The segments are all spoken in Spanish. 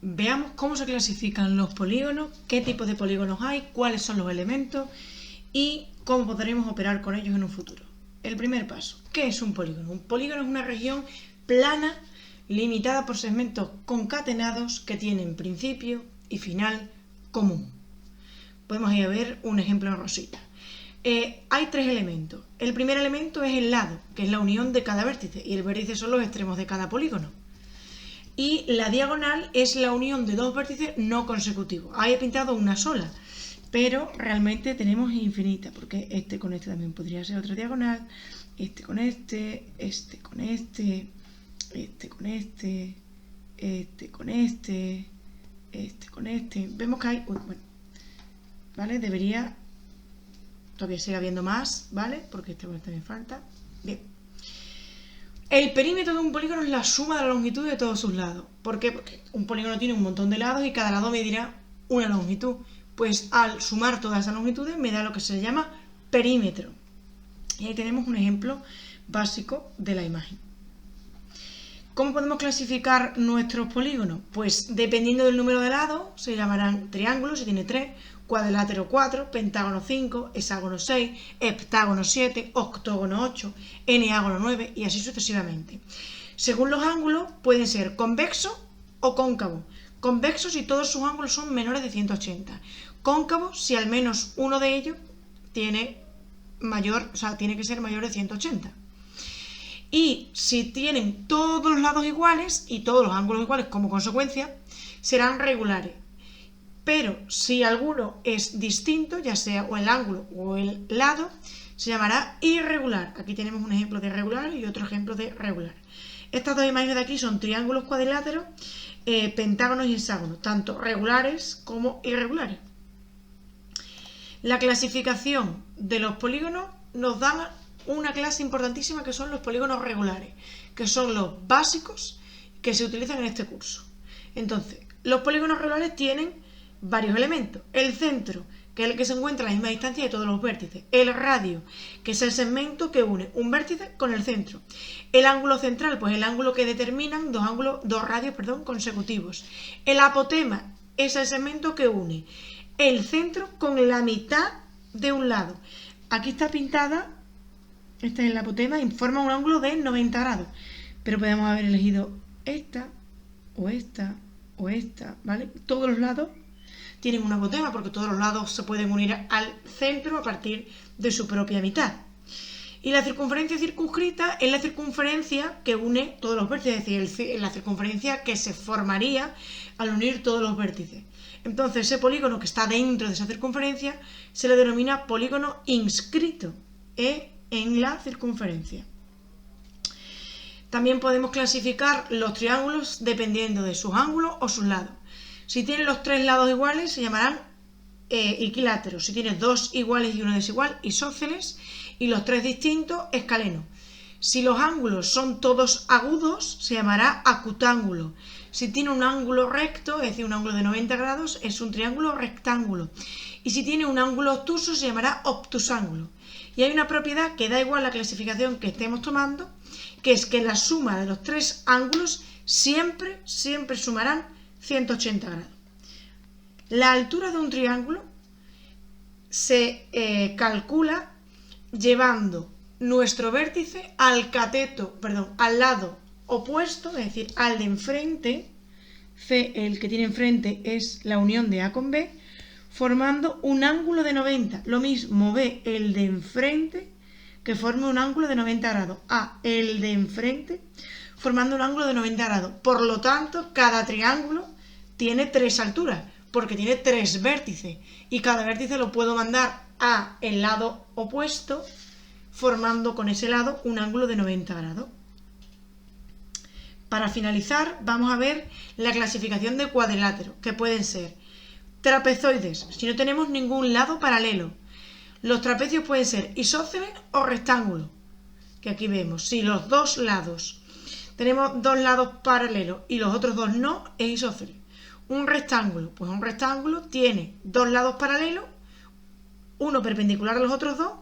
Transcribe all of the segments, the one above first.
veamos cómo se clasifican los polígonos, qué tipos de polígonos hay, cuáles son los elementos y cómo podremos operar con ellos en un futuro. El primer paso, ¿qué es un polígono? Un polígono es una región plana limitada por segmentos concatenados que tienen principio y final común. Podemos ir a ver un ejemplo en rosita. Hay tres elementos. El primer elemento es el lado, que es la unión de cada vértice, y el vértice son los extremos de cada polígono. Y la diagonal es la unión de dos vértices no consecutivos. Ahí he pintado una sola, pero realmente tenemos infinita, porque este con este también podría ser otra diagonal, este con este, este con este, este con este, este con este, este con este. Vemos que hay, bueno, ¿vale? Debería, todavía sigue habiendo más, ¿vale? Porque este también falta. Bien. El perímetro de un polígono es la suma de la longitud de todos sus lados. ¿Por qué? Porque un polígono tiene un montón de lados y cada lado medirá una longitud. Pues al sumar todas esas longitudes me da lo que se llama perímetro. Y ahí tenemos un ejemplo básico de la imagen. ¿Cómo podemos clasificar nuestros polígonos? Pues dependiendo del número de lados se llamarán triángulos, si tiene 3, cuadrilátero 4, pentágono 5, hexágono 6, heptágono 7, octógono 8, eneágono 9 y así sucesivamente. Según los ángulos pueden ser convexo o cóncavo. Convexo si todos sus ángulos son menores de 180. Cóncavo si al menos uno de ellos tiene que ser mayor de 180. Y si tienen todos los lados iguales y todos los ángulos iguales como consecuencia, serán regulares. Pero si alguno es distinto, ya sea o el ángulo o el lado, se llamará irregular. Aquí tenemos un ejemplo de irregular y otro ejemplo de regular. Estas dos imágenes de aquí son triángulos cuadriláteros, pentágonos y hexágonos, tanto regulares como irregulares. La clasificación de los polígonos nos da una clase importantísima que son los polígonos regulares, que son los básicos que se utilizan en este curso. Entonces, los polígonos regulares tienen varios elementos. El centro, que es el que se encuentra a la misma distancia de todos los vértices. El radio, que es el segmento que une un vértice con el centro. El ángulo central, pues el ángulo que determinan dos radios consecutivos. El apotema es el segmento que une el centro con la mitad de un lado. Aquí está pintada, esta es el apotema, y forma un ángulo de 90 grados. Pero podemos haber elegido esta, o esta, o esta, ¿vale? Todos los lados tienen un apotema porque todos los lados se pueden unir al centro a partir de su propia mitad. Y la circunferencia circunscrita es la circunferencia que une todos los vértices, es decir, la circunferencia que se formaría al unir todos los vértices. Entonces ese polígono que está dentro de esa circunferencia se le denomina polígono inscrito en la circunferencia. También podemos clasificar los triángulos dependiendo de sus ángulos o sus lados. Si tienen los tres lados iguales se llamarán equiláteros. Si tienen dos iguales y uno desigual, isósceles. Y los tres distintos, escalenos. Si los ángulos son todos agudos, se llamará acutángulo. Si tiene un ángulo recto, es decir, un ángulo de 90 grados, es un triángulo rectángulo. Y si tiene un ángulo obtuso, se llamará obtusángulo. Y hay una propiedad que da igual la clasificación que estemos tomando, que es que la suma de los tres ángulos siempre sumarán 180 grados. La altura de un triángulo se calcula llevando nuestro vértice al lado opuesto, es decir, al de enfrente. C, el que tiene enfrente, es la unión de A con B, formando un ángulo de 90. Lo mismo B, el de enfrente, que forma un ángulo de 90 grados. A, el de enfrente, formando un ángulo de 90 grados. Por lo tanto, cada triángulo tiene tres alturas, porque tiene tres vértices. Y cada vértice lo puedo mandar a el lado opuesto, formando con ese lado un ángulo de 90 grados. Para finalizar, vamos a ver la clasificación de cuadriláteros, que pueden ser trapezoides, si no tenemos ningún lado paralelo. Los trapecios pueden ser isósceles o rectángulos, que aquí vemos. Si los dos lados tenemos dos lados paralelos y los otros dos no, es isósceles. Un rectángulo, pues un rectángulo tiene dos lados paralelos, uno perpendicular a los otros dos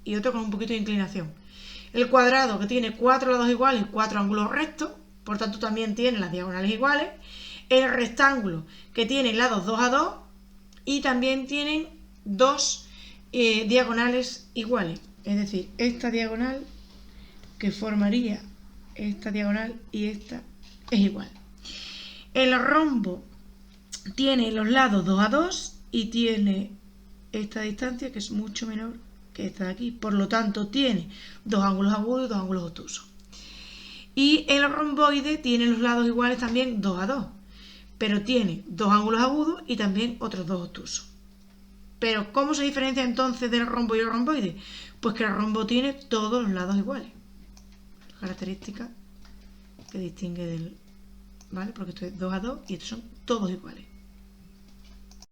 y otro con un poquito de inclinación. El cuadrado, que tiene cuatro lados iguales y cuatro ángulos rectos, por tanto también tiene las diagonales iguales. El rectángulo, que tiene lados 2 a 2 y también tienen dos diagonales iguales. Es decir, esta diagonal que formaría esta diagonal y esta es igual. El rombo tiene los lados 2 a 2 y tiene esta distancia que es mucho menor que esta de aquí. Por lo tanto, tiene dos ángulos agudos y dos ángulos obtusos. Y el romboide tiene los lados iguales también 2 a 2, pero tiene dos ángulos agudos y también otros dos obtusos. Pero ¿cómo se diferencia entonces del rombo y el romboide? Pues que el rombo tiene todos los lados iguales. Característica que distingue del... ¿Vale? Porque esto es 2 a 2 y estos son todos iguales.